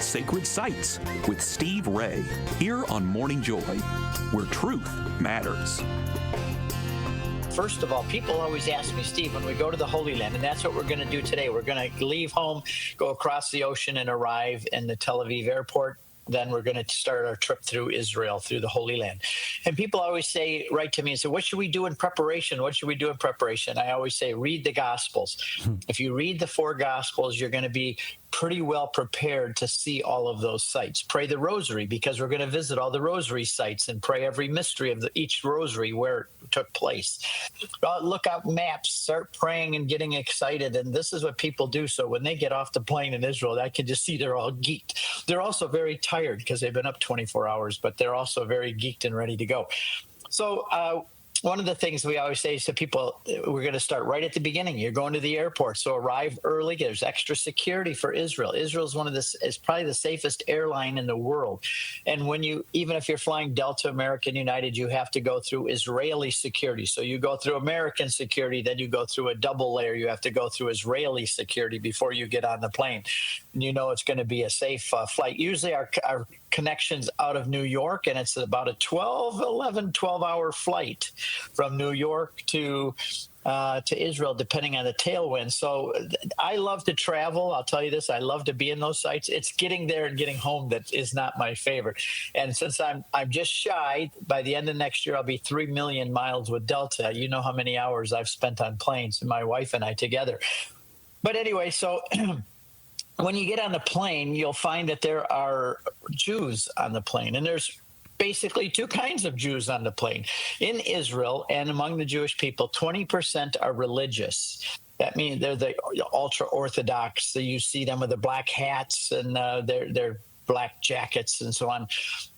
Sacred Sites with Steve Ray, here on Morning Joy, where truth matters. First of all, people always ask me, Steve, when we go to the Holy Land, and that's what we're going to do today. We're going to leave home, go across the ocean, and arrive in the Tel Aviv airport. Then we're going to start our trip through Israel, through the Holy Land. And people always say, write to me and say, what should we do in preparation? What should we do in preparation? I always say, read the Gospels. If you read the 4 Gospels, you're going to be pretty well prepared to see all of those sites. Pray the rosary, because we're going to visit all the rosary sites and pray every mystery of each rosary where it took place. Look out maps, start praying and getting excited. And this is what people do. So when they get off the plane in Israel, I can just see they're all geeked. They're also very tired because they've been up 24 hours, but they're also very geeked and ready to go. So one of the things we always say to people, we're going to start right at the beginning. You're going to the airport, so arrive early. There's extra security for Israel. Israel is probably the safest airline in the world. And even if you're flying Delta, American, United, you have to go through Israeli security. So you go through American security, then you go through a double layer. You have to go through Israeli security before you get on the plane. And you know it's going to be a safe flight. Usually our connections out of New York, and it's about a 12-hour flight from New York to Israel, depending on the tailwind. So I love to travel. I'll tell you this, I love to be in those sites. It's getting there and getting home that is not my favorite. And since I'm just shy, by the end of next year, I'll be 3 million miles with Delta. You know how many hours I've spent on planes, my wife and I together. But anyway, so when you get on the plane, you'll find that there are Jews on the plane, and there's basically 2 kinds of Jews on the plane. In Israel and among the Jewish people, 20% are religious. That means they're the ultra-Orthodox. So you see them with the black hats and their black jackets and so on.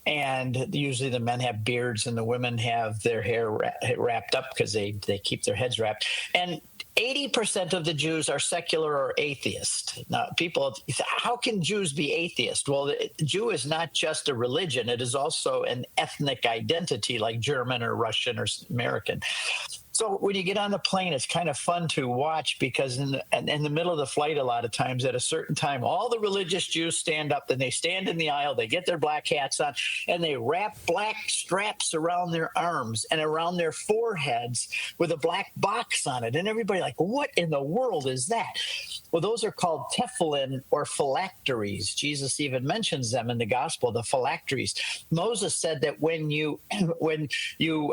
And usually the men have beards and the women have their hair wrapped up because they keep their heads wrapped. And 80% of the Jews are secular or atheist. Now, people, how can Jews be atheist? Well, the Jew is not just a religion. It is also an ethnic identity like German or Russian or American. So when you get on the plane, it's kind of fun to watch because in the middle of the flight, a lot of times at a certain time, all the religious Jews stand up and they stand in the aisle. They get their black hats on and they wrap black straps around their arms and around their foreheads with a black box on it. And everybody like, what in the world is that? Well, those are called tefillin or phylacteries. Jesus even mentions them in the gospel, the phylacteries. Moses said that when you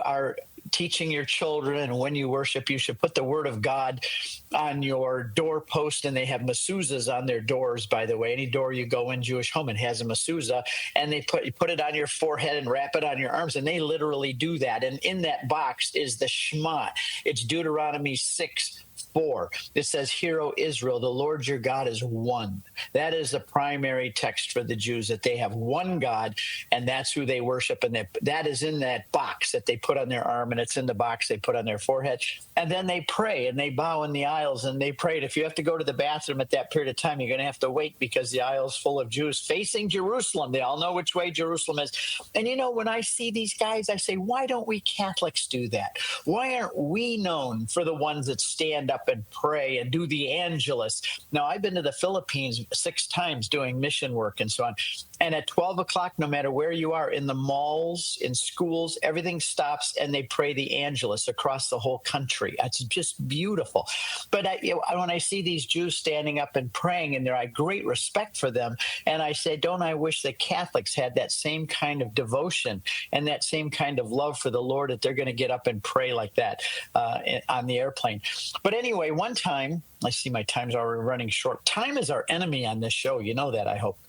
are teaching your children and when you worship, you should put the word of God on your doorpost, and they have mezuzahs on their doors, by the way. Any door you go in, Jewish home, it has a mezuzah, and they put it on your forehead and wrap it on your arms, and they literally do that. And in that box is the Shema. It's Deuteronomy 6:4. It says, "Hear, O Israel, the Lord your God is one." That is the primary text for the Jews, that they have one God, and that's who they worship. And that is in that box that they put on their arm, and it's in the box they put on their forehead. And then they pray, and they bow in the aisles, and they pray. And if you have to go to the bathroom at that period of time, you're going to have to wait because the aisle's full of Jews facing Jerusalem. They all know which way Jerusalem is. And, when I see these guys, I say, why don't we Catholics do that? Why aren't we known for the ones that stand up and pray and do the Angelus? Now, I've been to the Philippines 6 times doing mission work and so on. And at 12 o'clock, no matter where you are, in the malls, in schools, everything stops and they pray the Angelus across the whole country. It's just beautiful. But when I see these Jews standing up and praying, and I have great respect for them, and I say, don't I wish that Catholics had that same kind of devotion and that same kind of love for the Lord, that they're going to get up and pray like that on the airplane. But anyway, one time, I see my time's already running short. Time is our enemy on this show. You know that, I hope.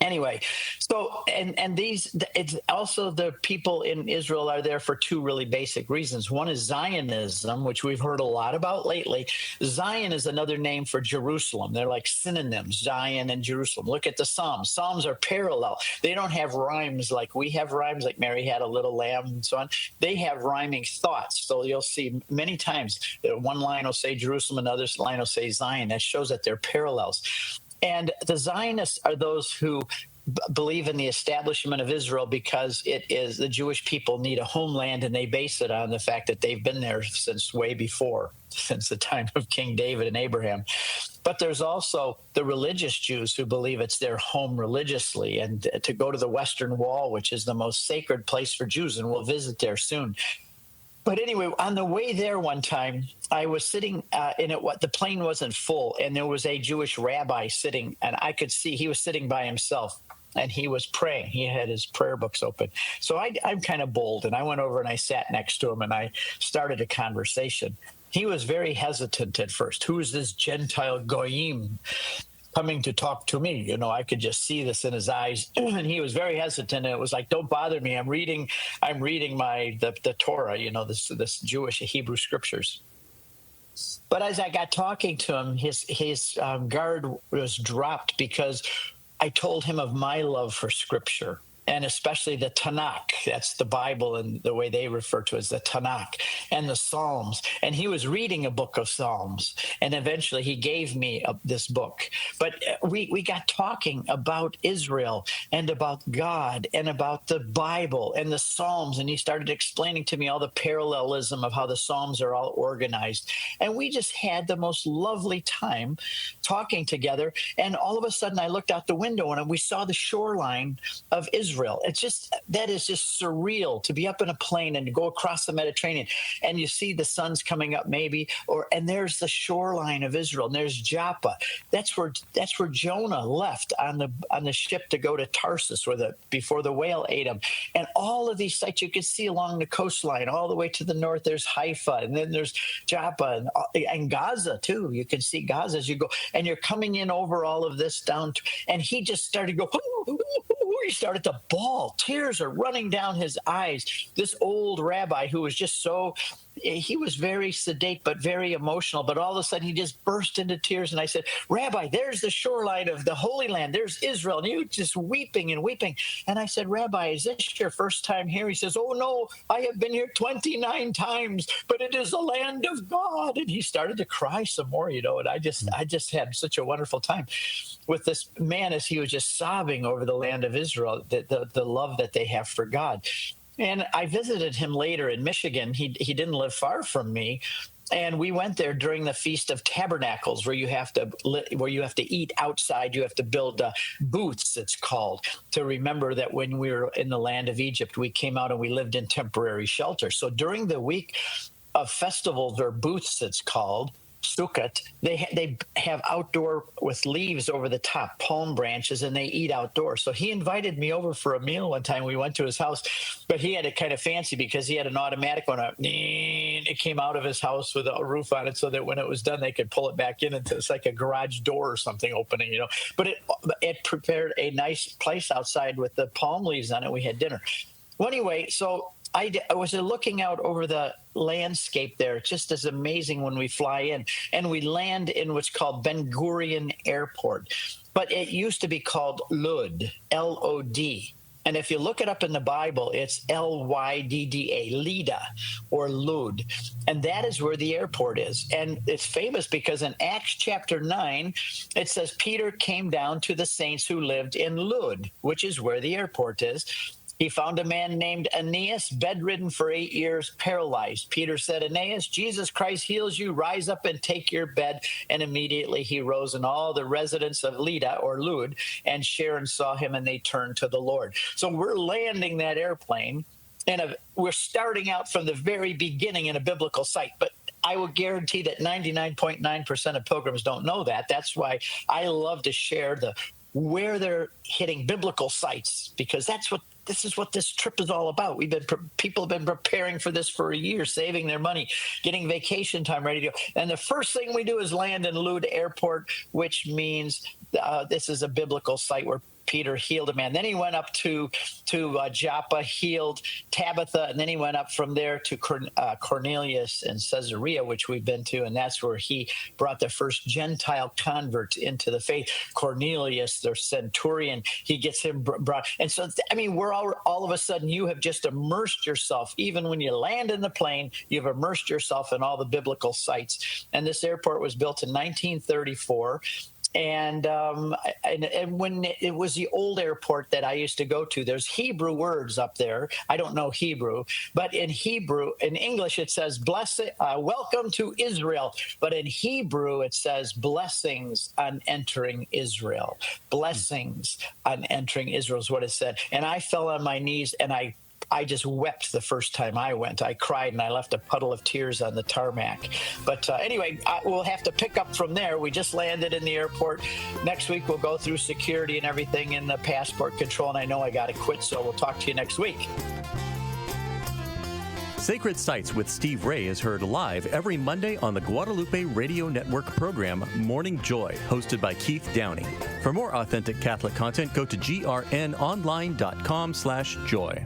Anyway, so it's also the people in Israel are there for 2 really basic reasons. One is Zionism, which we've heard a lot about lately. Zion is another name for Jerusalem. They're like synonyms, Zion and Jerusalem. Look at the Psalms. Psalms are parallel. They don't have rhymes like we have rhymes, like Mary had a little lamb and so on. They have rhyming thoughts. So you'll see many times one line will say Jerusalem, another line will say Zion. That shows that they're parallels. And the Zionists are those who believe in the establishment of Israel because it is the Jewish people need a homeland, and they base it on the fact that they've been there since way before, since the time of King David and Abraham. But there's also the religious Jews who believe it's their home religiously, and to go to the Western Wall, which is the most sacred place for Jews, and we'll visit there soon. But anyway, on the way there one time, I was sitting in it. The plane wasn't full, and there was a Jewish rabbi sitting, and I could see he was sitting by himself, and he was praying. He had his prayer books open. So I'm kind of bold, and I went over and I sat next to him, and I started a conversation. He was very hesitant at first. Who is this Gentile goyim coming to talk to me? You know, I could just see this in his eyes, and he was very hesitant. And it was like, don't bother me. I'm reading the Torah, you know, this Jewish Hebrew scriptures. But as I got talking to him, his guard was dropped because I told him of my love for scripture, and especially the Tanakh. That's the Bible, and the way they refer to it as the Tanakh, and the Psalms. And he was reading a book of Psalms, and eventually he gave me this book. But we got talking about Israel and about God and about the Bible and the Psalms, and he started explaining to me all the parallelism of how the Psalms are all organized. And we just had the most lovely time talking together. And all of a sudden I looked out the window and we saw the shoreline of Israel. That is just surreal to be up in a plane and to go across the Mediterranean, and you see the sun's coming up maybe, and there's the shoreline of Israel, and there's Joppa. That's where Jonah left on the ship to go to Tarsus, before the whale ate him. And all of these sites you can see along the coastline, all the way to the north. There's Haifa, and then there's Joppa, and Gaza too. You can see Gaza as you go, and you're coming in over all of this down. And he just started to go. He started to bawl. Tears are running down his eyes. This old rabbi who was just he was very sedate but very emotional, but all of a sudden he just burst into tears. And I said, Rabbi, there's the shoreline of the Holy Land. There's Israel. And he was just weeping and weeping. And I said, Rabbi, is this your first time here? He says, oh, no, I have been here 29 times, but it is the land of God. And he started to cry some more, you know, and I just had such a wonderful time with this man as he was just sobbing over the land of Israel, the love that they have for God. And I visited him later in Michigan. He didn't live far from me. And we went there during the Feast of Tabernacles, where you have to eat outside. You have to build booths, it's called, to remember that when we were in the land of Egypt, we came out and we lived in temporary shelter. So during the week of festivals, or booths, it's called, Sukkot, they have outdoor with leaves over the top, palm branches, and they eat outdoors. So he invited me over for a meal one time. We went to his house, but he had it kind of fancy because he had an automatic one. It came out of his house with a roof on it, so that when it was done, they could pull it back in into it's like a garage door or something opening, you know. But it prepared a nice place outside with the palm leaves on it. We had dinner. Well, anyway, so I was looking out over the landscape there. It's just as amazing when we fly in, and we land in what's called Ben Gurion Airport. But it used to be called Lud, L-O-D. And if you look it up in the Bible, it's L-Y-D-D-A, Lida, or Lud. And that is where the airport is. And it's famous because in Acts chapter 9, it says Peter came down to the saints who lived in Lud, which is where the airport is. He found a man named Aeneas, bedridden for 8 years, paralyzed. Peter said, Aeneas, Jesus Christ heals you. Rise up and take your bed. And immediately he rose, and all the residents of Lida, or Lud, and Sharon saw him, and they turned to the Lord. So we're landing that airplane, and we're starting out from the very beginning in a biblical site. But I will guarantee that 99.9% of pilgrims don't know that. That's why I love to share where they're hitting biblical sites, because this is what this trip is all about. People have been preparing for this for a year, saving their money, getting vacation time ready to go. And the first thing we do is land in Lud Airport, which means this is a biblical site where Peter healed a man. Then he went up to Joppa, healed Tabitha, and then he went up from there to Cornelius and Caesarea, which we've been to, and that's where he brought the first Gentile converts into the faith. Cornelius, the centurion, he gets him brought. And so, I mean, we're all of a sudden, you have just immersed yourself. Even when you land in the plane, you've immersed yourself in all the biblical sites. And this airport was built in 1934. And when it was the old airport that I used to go to, there's Hebrew words up there. I don't know Hebrew, but in English, it says welcome to Israel. But in Hebrew, it says blessings on entering Israel. Blessings on entering Israel is what it said. And I fell on my knees and I just wept the first time I went. I cried and I left a puddle of tears on the tarmac. But anyway, we'll have to pick up from there. We just landed in the airport. Next week, we'll go through security and everything in the passport control. And I know I got to quit, so we'll talk to you next week. Sacred Sites with Steve Ray is heard live every Monday on the Guadalupe Radio Network program Morning Joy, hosted by Keith Downey. For more authentic Catholic content, go to grnonline.com/joy.